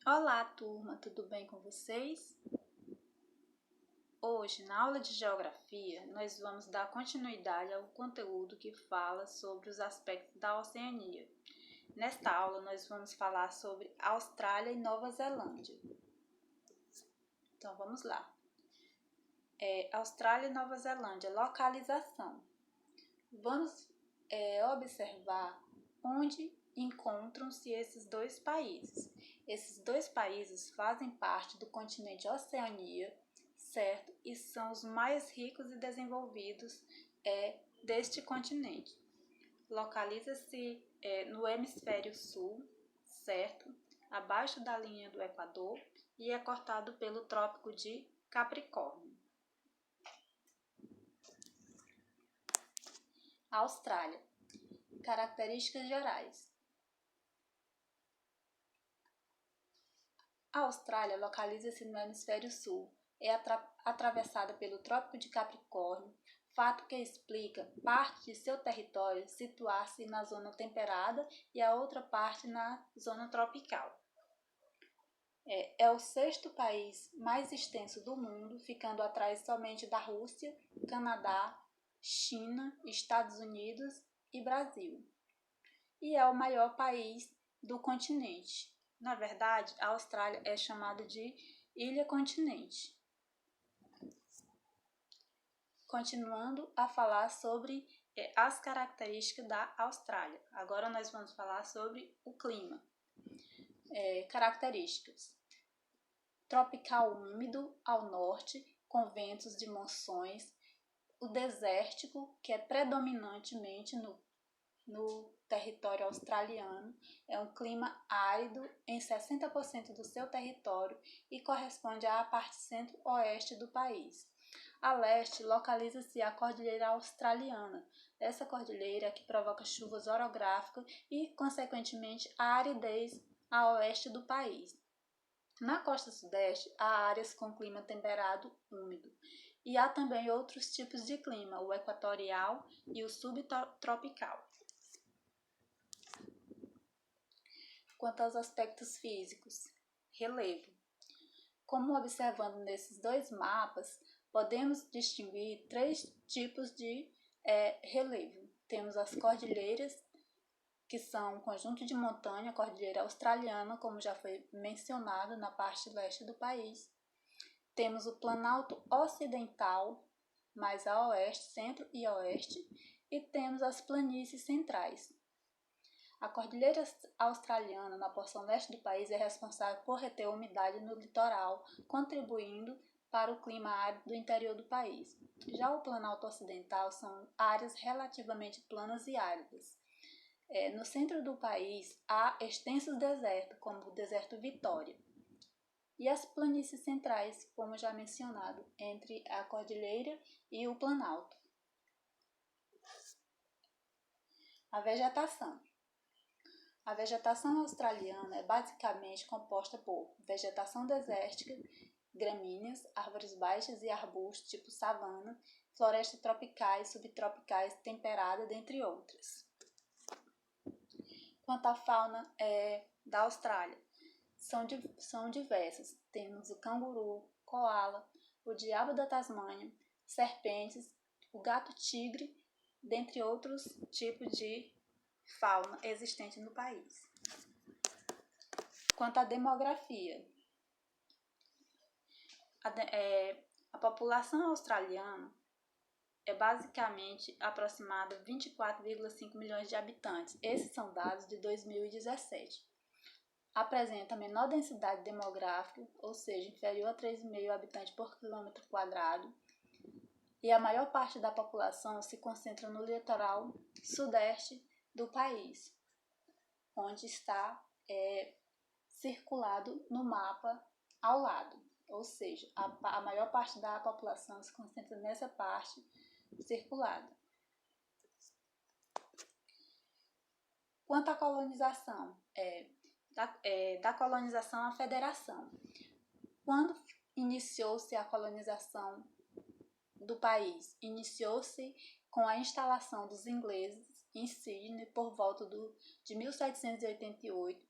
Olá, turma, tudo bem com vocês? Hoje, na aula de Geografia, nós vamos dar continuidade ao conteúdo que fala sobre os aspectos da Oceania. Nesta aula, nós vamos falar sobre Austrália e Nova Zelândia. Então, vamos lá. Austrália e Nova Zelândia, localização. Vamos observar onde encontram-se esses dois países. Esses dois países fazem parte do continente Oceania, certo? E são os mais ricos e desenvolvidos deste continente. Localiza-se no hemisfério sul, certo? Abaixo da linha do Equador e é cortado pelo Trópico de Capricórnio. Austrália. Características gerais. A Austrália localiza-se no hemisfério sul, é atravessada pelo Trópico de Capricórnio, fato que explica parte de seu território situar-se na zona temperada e a outra parte na zona tropical. É o sexto país mais extenso do mundo, ficando atrás somente da Rússia, Canadá, China, Estados Unidos e Brasil. E é o maior país do continente. Na verdade, a Austrália é chamada de ilha-continente. Continuando a falar sobre as características da Austrália. Agora nós vamos falar sobre o clima. Características. Tropical úmido ao norte, com ventos de monções. O desértico, que é predominantemente no território australiano, é um clima árido em 60% do seu território e corresponde à parte centro-oeste do país. A leste localiza-se a Cordilheira Australiana. Essa cordilheira é que provoca chuvas orográficas e, consequentemente, a aridez a oeste do país. Na costa sudeste, há áreas com clima temperado úmido. E há também outros tipos de clima, o equatorial e o subtropical. Quanto aos aspectos físicos, relevo. Como observando nesses dois mapas, podemos distinguir três tipos de relevo. Temos as cordilheiras, que são um conjunto de montanha, a cordilheira australiana, como já foi mencionado na parte leste do país. Temos o Planalto Ocidental, mais a oeste, centro e oeste, e temos as planícies centrais. A Cordilheira Australiana, na porção leste do país, é responsável por reter umidade no litoral, contribuindo para o clima árido do interior do país. Já o Planalto Ocidental são áreas relativamente planas e áridas. No centro do país há extensos desertos, como o deserto Vitória. E as planícies centrais, como já mencionado, entre a Cordilheira e o Planalto. A vegetação. A vegetação australiana é basicamente composta por vegetação desértica, gramíneas, árvores baixas e arbustos tipo savana, florestas tropicais, subtropicais, temperada, dentre outras. Quanto à fauna da Austrália, são diversas. Temos o canguru, coala, o diabo da Tasmânia, serpentes, o gato-tigre, dentre outros tipos de fauna existente no país. Quanto à demografia, a população australiana é basicamente aproximada de 24,5 milhões de habitantes. Esses são dados de 2017. Apresenta menor densidade demográfica, ou seja, inferior a 3,5 habitantes por quilômetro quadrado, e a maior parte da população se concentra no litoral sudeste do país, onde está circulado no mapa ao lado, ou seja, a maior parte da população se concentra nessa parte circulada. Quanto à colonização, da colonização à federação. Quando iniciou-se a colonização do país? Iniciou-se com a instalação dos ingleses em Sydney por volta de 1788,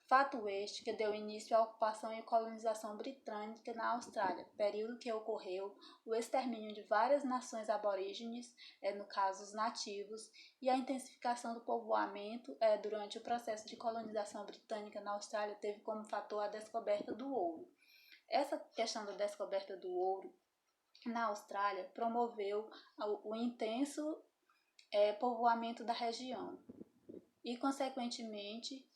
Fato este que deu início à ocupação e colonização britânica na Austrália, período que ocorreu o extermínio de várias nações aborígenes, no caso os nativos, e a intensificação do povoamento durante o processo de colonização britânica na Austrália teve como fator a descoberta do ouro. Essa questão da descoberta do ouro na Austrália promoveu o intenso povoamento da região e, consequentemente,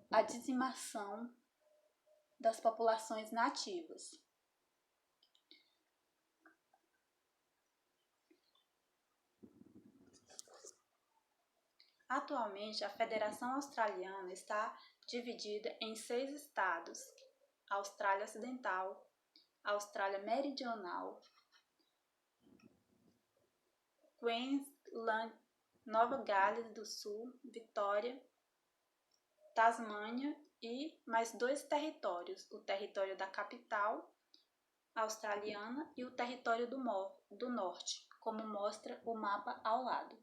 a dizimação das populações nativas. Atualmente, a Federação Australiana está dividida em 6 estados: Austrália Ocidental, Austrália Meridional, Queensland, Nova Gales do Sul, Vitória, Tasmânia e mais 2 territórios, o território da capital australiana e o território do norte, como mostra o mapa ao lado.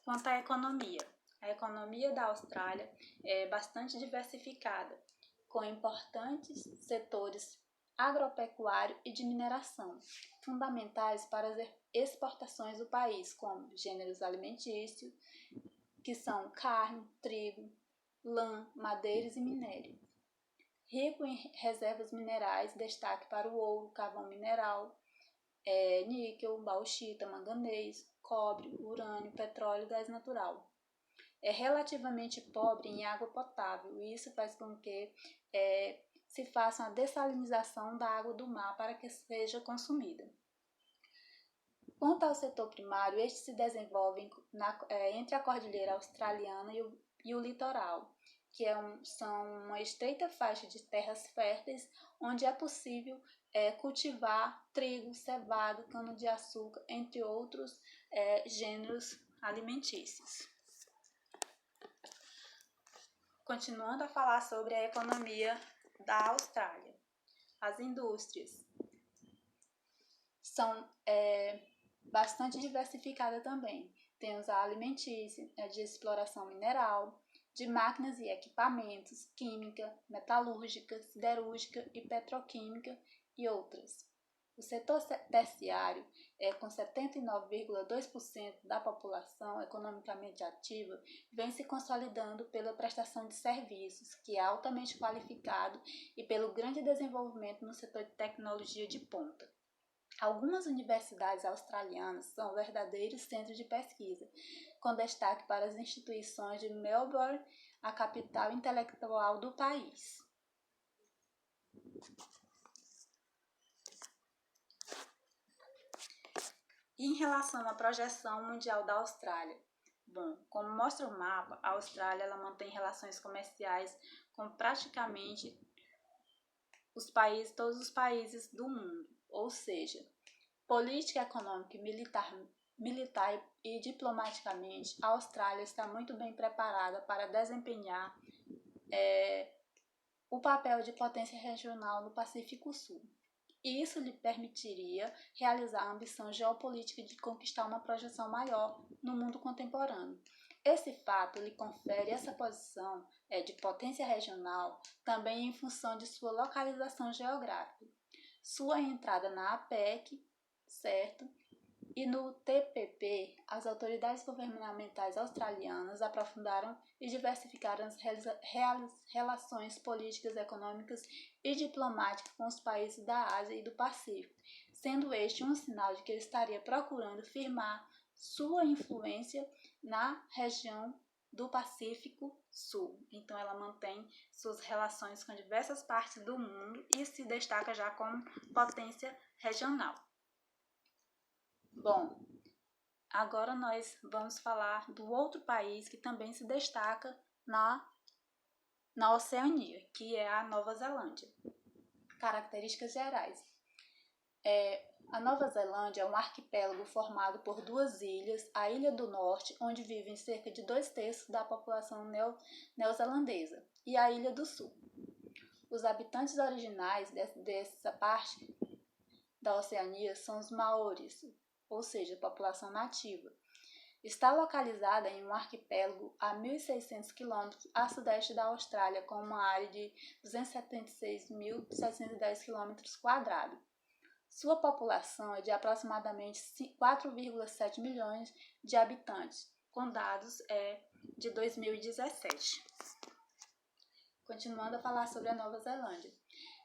Quanto à a economia da Austrália é bastante diversificada, com importantes setores agropecuário e de mineração, fundamentais para as exportações do país, como gêneros alimentícios, que são carne, trigo, lã, madeiras e minério. Rico em reservas minerais, destaque para o ouro, carvão mineral, níquel, bauxita, manganês, cobre, urânio, petróleo e gás natural. É relativamente pobre em água potável e isso faz com que se faça a dessalinização da água do mar para que seja consumida. Quanto ao setor primário, este se desenvolve entre a Cordilheira Australiana e o litoral, que são uma estreita faixa de terras férteis onde é possível cultivar trigo, cevada, cana-de-açúcar, entre outros gêneros alimentícios. Continuando a falar sobre a economia da Austrália. As indústrias são bastante diversificadas também. Temos a alimentícia, de exploração mineral, de máquinas e equipamentos, química, metalúrgica, siderúrgica e petroquímica e outras. O setor terciário, com 79,2% da população economicamente ativa, vem se consolidando pela prestação de serviços, que é altamente qualificado, e pelo grande desenvolvimento no setor de tecnologia de ponta. Algumas universidades australianas são verdadeiros centros de pesquisa, com destaque para as instituições de Melbourne, a capital intelectual do país. E em relação à projeção mundial da Austrália? Bom, como mostra o mapa, a Austrália ela mantém relações comerciais com praticamente todos os países do mundo, ou seja, política econômica e militar e diplomaticamente, a Austrália está muito bem preparada para desempenhar o papel de potência regional no Pacífico Sul. E isso lhe permitiria realizar a ambição geopolítica de conquistar uma projeção maior no mundo contemporâneo. Esse fato lhe confere essa posição de potência regional também em função de sua localização geográfica. Sua entrada na APEC, certo? E no TPP, as autoridades governamentais australianas aprofundaram e diversificaram as relações políticas, econômicas e diplomáticas com os países da Ásia e do Pacífico, sendo este um sinal de que ele estaria procurando firmar sua influência na região do Pacífico Sul. Então, ela mantém suas relações com diversas partes do mundo e se destaca já como potência regional. Bom, agora nós vamos falar do outro país que também se destaca na Oceania, que é a Nova Zelândia. Características gerais. A Nova Zelândia é um arquipélago formado por 2 ilhas, a Ilha do Norte, onde vivem cerca de 2/3 da população neozelandesa, e a Ilha do Sul. Os habitantes originais dessa parte da Oceania são os maoris, ou seja, população nativa. Está localizada em um arquipélago a 1.600 km a sudeste da Austrália, com uma área de 276.710 km². Sua população é de aproximadamente 4,7 milhões de habitantes, com dados de 2017. Continuando a falar sobre a Nova Zelândia.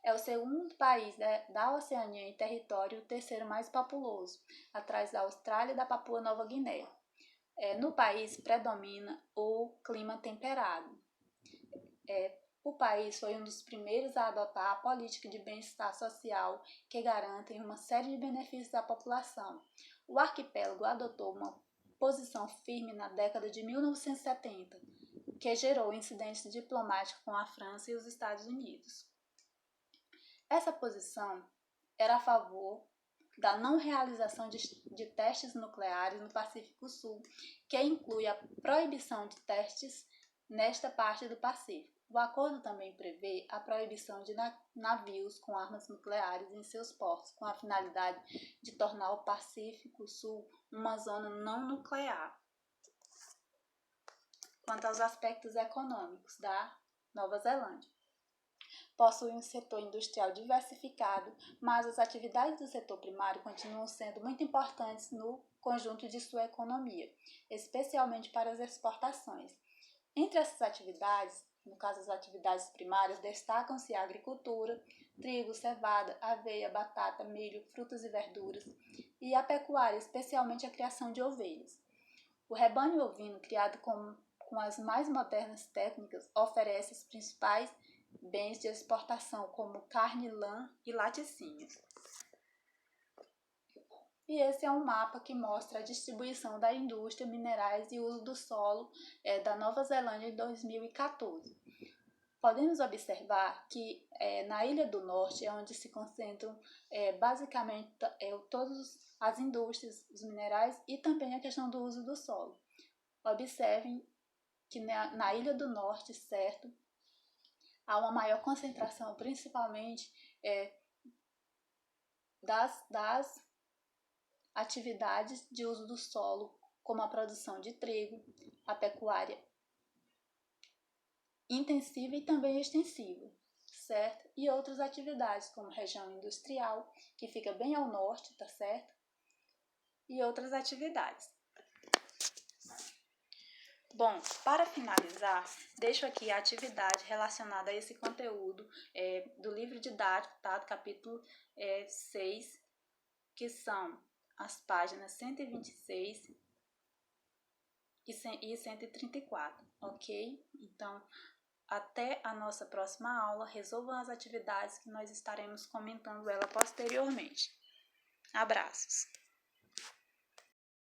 É o segundo país da Oceania em território, o terceiro mais populoso, atrás da Austrália e da Papua Nova Guiné. No país predomina o clima temperado. O país foi um dos primeiros a adotar a política de bem-estar social que garantem uma série de benefícios à população. O arquipélago adotou uma posição firme na década de 1970, que gerou incidentes diplomáticos com a França e os Estados Unidos. Essa posição era a favor da não realização de testes nucleares no Pacífico Sul, que inclui a proibição de testes nesta parte do Pacífico. O acordo também prevê a proibição de navios com armas nucleares em seus portos, com a finalidade de tornar o Pacífico Sul uma zona não nuclear. Quanto aos aspectos econômicos da Nova Zelândia, possui um setor industrial diversificado, mas as atividades do setor primário continuam sendo muito importantes no conjunto de sua economia, especialmente para as exportações. Entre essas atividades, no caso as atividades primárias, destacam-se a agricultura, trigo, cevada, aveia, batata, milho, frutas e verduras, e a pecuária, especialmente a criação de ovelhas. O rebanho ovino, criado com as mais modernas técnicas, oferece os principais bens de exportação, como carne, lã e laticínios. E esse é um mapa que mostra a distribuição da indústria, minerais e uso do solo da Nova Zelândia em 2014. Podemos observar que na Ilha do Norte é onde se concentram basicamente todas as indústrias, os minerais e também a questão do uso do solo. Observem que na Ilha do Norte, certo, há uma maior concentração, principalmente das atividades de uso do solo, como a produção de trigo, a pecuária intensiva e também extensiva, certo? E outras atividades, como região industrial, que fica bem ao norte, tá certo? E outras atividades. Bom, para finalizar, deixo aqui a atividade relacionada a esse conteúdo do livro didático, tá? Do capítulo 6, que são as páginas 126 e 134, ok? Então, até a nossa próxima aula, resolvam as atividades que nós estaremos comentando ela posteriormente. Abraços!